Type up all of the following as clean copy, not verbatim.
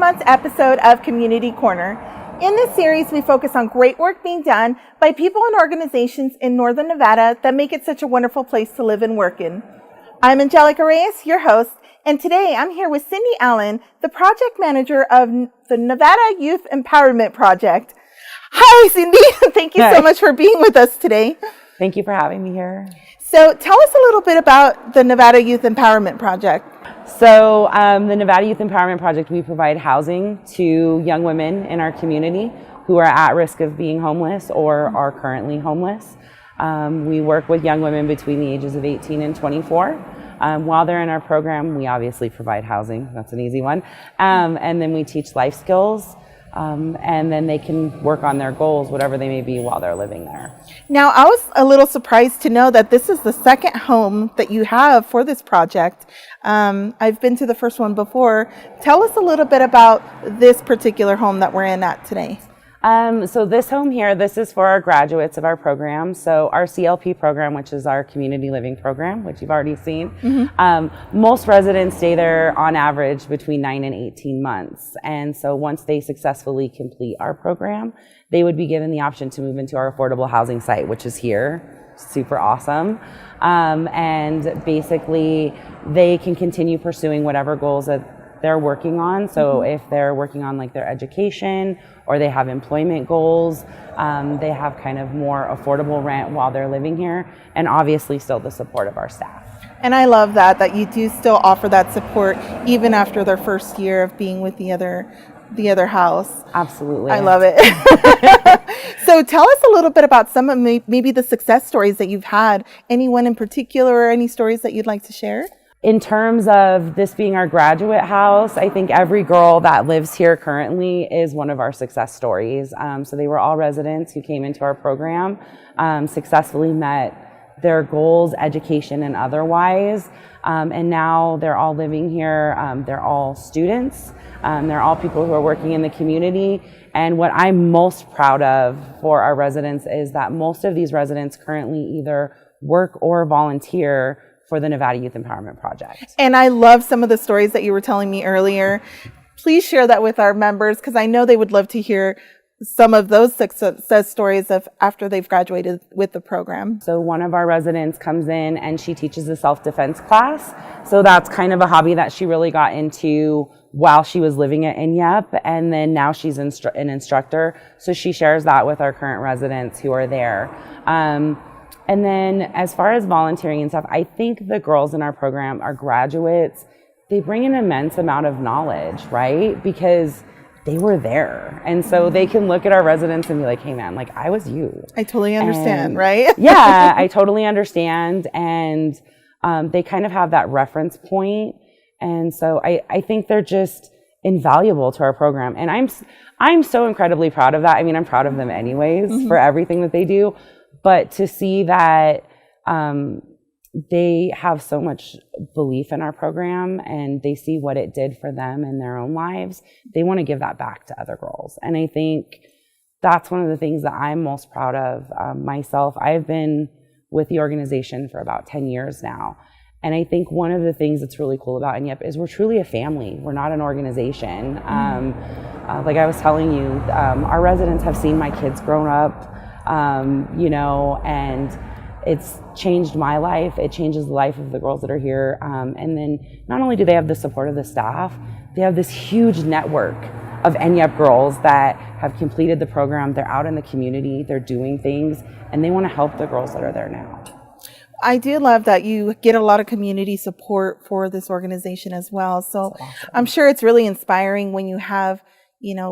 month's episode of Community Corner. In this series, we focus on great work being done by people and organizations in Northern Nevada that make it such a wonderful place to live and work in. I'm Angelica Reyes, your host, and today I'm here with Cindy Allen, the project manager of the Nevada Youth Empowerment Project. Hi, Cindy. Thank you so much for being with us today. Thank you for having me here. So tell us a little bit about the Nevada Youth Empowerment Project. So the Nevada Youth Empowerment Project, we provide housing to young women in our community who are at risk of being homeless or are currently homeless. We work with young women between the ages of 18 and 24. While they're in our program, we obviously provide housing. That's an easy one. And then we teach life skills. And then they can work on their goals, whatever they may be, while they're living there. Now, I was a little surprised to know that this is the second home that you have for this project. I've been to the first one before. Tell us a little bit about this particular home that we're in at today. So this home here, this is for our graduates of our program. So our Clp program, which is our community living program, which you've already seen. Mm-hmm. Most residents stay there on average between 9 and 18 months. And so once they successfully complete our program, they would be given the option to move into our affordable housing site, which is here. Super awesome. And basically they can continue pursuing whatever goals that they're working on. So if they're working on like their education or they have employment goals, they have kind of more affordable rent while they're living here, and obviously still the support of our staff. And I love that you do still offer that support even after their first year of being with the other house. Absolutely. I love it. So tell us a little bit about some of maybe the success stories that you've had. Anyone in particular, or any stories that you'd like to share? In terms of this being our graduate house, I think every girl that lives here currently is one of our success stories. So they were all residents who came into our program, successfully met their goals, education and otherwise. And now they're all living here. They're all students. They're all people who are working in the community. And what I'm most proud of for our residents is that most of these residents currently either work or volunteer for the Nevada Youth Empowerment Project. And I love some of the stories that you were telling me earlier. Please share that with our members, because I know they would love to hear some of those success stories of after they've graduated with the program. So one of our residents comes in and she teaches a self-defense class. So that's kind of a hobby that she really got into while she was living at INYEP, and then now she's an instructor. So she shares that with our current residents who are there. And then as far as volunteering and stuff, I think the girls in our program, our graduates, they bring an immense amount of knowledge, right? Because they were there. And so they can look at our residents and be like, hey man, like I was you. I totally understand, right? Yeah, I totally understand. And they kind of have that reference point. And so I think they're just invaluable to our program. And I'm so incredibly proud of that. I mean, I'm proud of them anyways for everything that they do. But to see that they have so much belief in our program and they see what it did for them in their own lives, they want to give that back to other girls. And I think that's one of the things that I'm most proud of myself. I've been with the organization for about 10 years now. And I think one of the things that's really cool about INYEP is we're truly a family. We're not an organization. Like I was telling you, our residents have seen my kids grown up. And it's changed my life. It changes the life of the girls that are here. And then not only do they have the support of the staff, they have this huge network of INYEP girls that have completed the program. They're out in the community, they're doing things, and they want to help the girls that are there now. I do love that you get a lot of community support for this organization as well. So awesome. I'm sure it's really inspiring when you have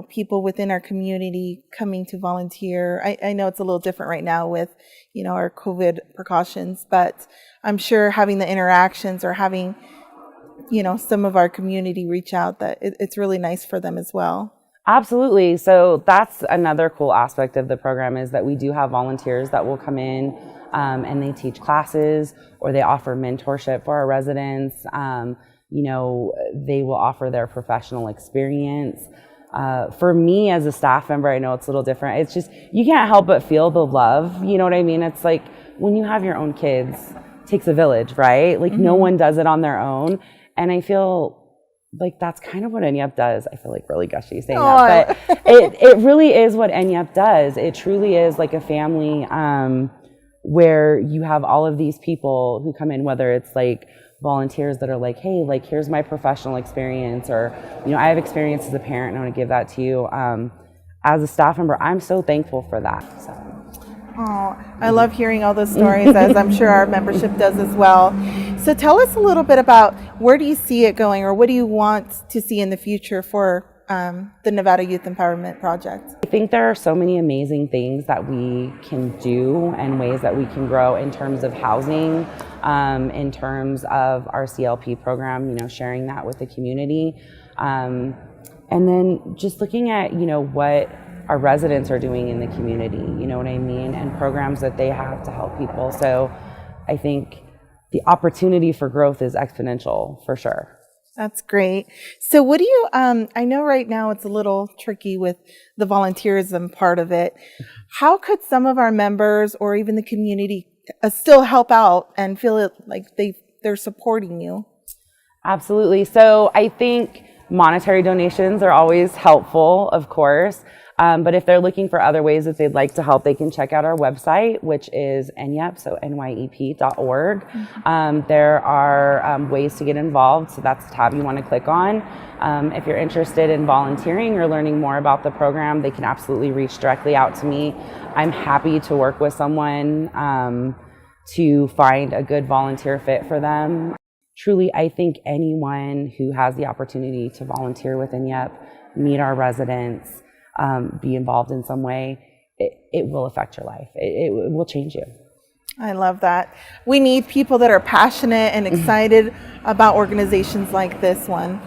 people within our community coming to volunteer. I know it's a little different right now with, our COVID precautions, but I'm sure having the interactions or having, some of our community reach out, that it's really nice for them as well. Absolutely. So that's another cool aspect of the program is that we do have volunteers that will come in and they teach classes or they offer mentorship for our residents. They will offer their professional experience. For me as a staff member, I know it's a little different. It's just, you can't help but feel the love. You know what I mean? It's like when you have your own kids, it takes a village, right? Like no one does it on their own. And I feel like that's kind of what NYEP does. I feel like really gushy saying that, but it really is what NYEP does. It truly is like a family where you have all of these people who come in, whether it's like volunteers that are like, hey, like here's my professional experience, or I have experience as a parent and I want to give that to you. As a staff member, I'm so thankful for that. So. Oh, I love hearing all those stories, as I'm sure our membership does as well. So tell us a little bit about where do you see it going, or what do you want to see in the future for the Nevada Youth Empowerment Project? I think there are so many amazing things that we can do and ways that we can grow in terms of housing, in terms of our CLP program, sharing that with the community. And then just looking at, what our residents are doing in the community, you know what I mean? And programs that they have to help people. So I think the opportunity for growth is exponential for sure. That's great. So what do you, I know right now it's a little tricky with the volunteerism part of it. How could some of our members or even the community still help out and feel it like they're supporting you? Absolutely. So I think monetary donations are always helpful, of course. But if they're looking for other ways that they'd like to help, they can check out our website, which is NYEP, so NYEP.org. There are ways to get involved, so that's the tab you want to click on. If you're interested in volunteering or learning more about the program, they can absolutely reach directly out to me. I'm happy to work with someone to find a good volunteer fit for them. Truly, I think anyone who has the opportunity to volunteer with NYEP, meet our residents, be involved in some way, it will affect your life. It will change you. I love that. We need people that are passionate and excited about organizations like this one.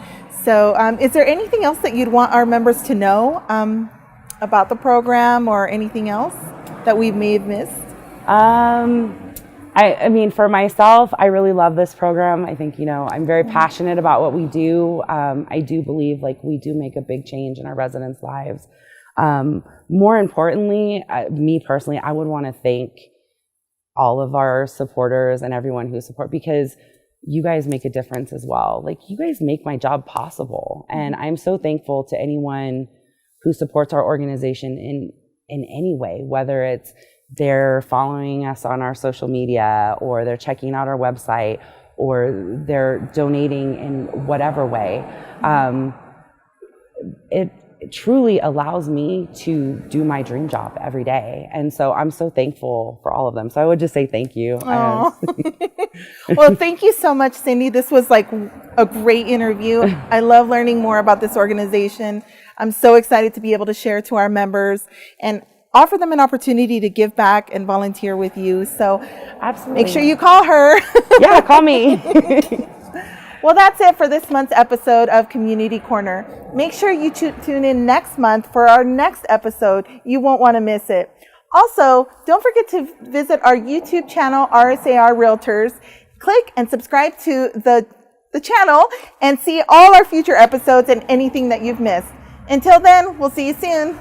So is there anything else that you'd want our members to know about the program, or anything else that we may have missed? I mean, for myself, I really love this program. I think, I'm very passionate about what we do. I do believe like we do make a big change in our residents' lives. More importantly, me personally, I would want to thank all of our supporters and everyone who support, because you guys make a difference as well. Like, you guys make my job possible. And I'm so thankful to anyone who supports our organization in any way, whether it's they're following us on our social media, or they're checking out our website, or they're donating in whatever way. It truly allows me to do my dream job every day. And so I'm so thankful for all of them. So I would just say thank you. Well, thank you so much, Cindy. This was like a great interview. I love learning more about this organization. I'm so excited to be able to share to our members and offer them an opportunity to give back and volunteer with you. So absolutely, make sure you call her. Yeah, call me. Well, that's it for this month's episode of Community Corner. Make sure you tune in next month for our next episode. You won't want to miss it. Also, don't forget to visit our YouTube channel, RSAR Realtors. Click and subscribe to the channel and see all our future episodes and anything that you've missed. Until then, we'll see you soon.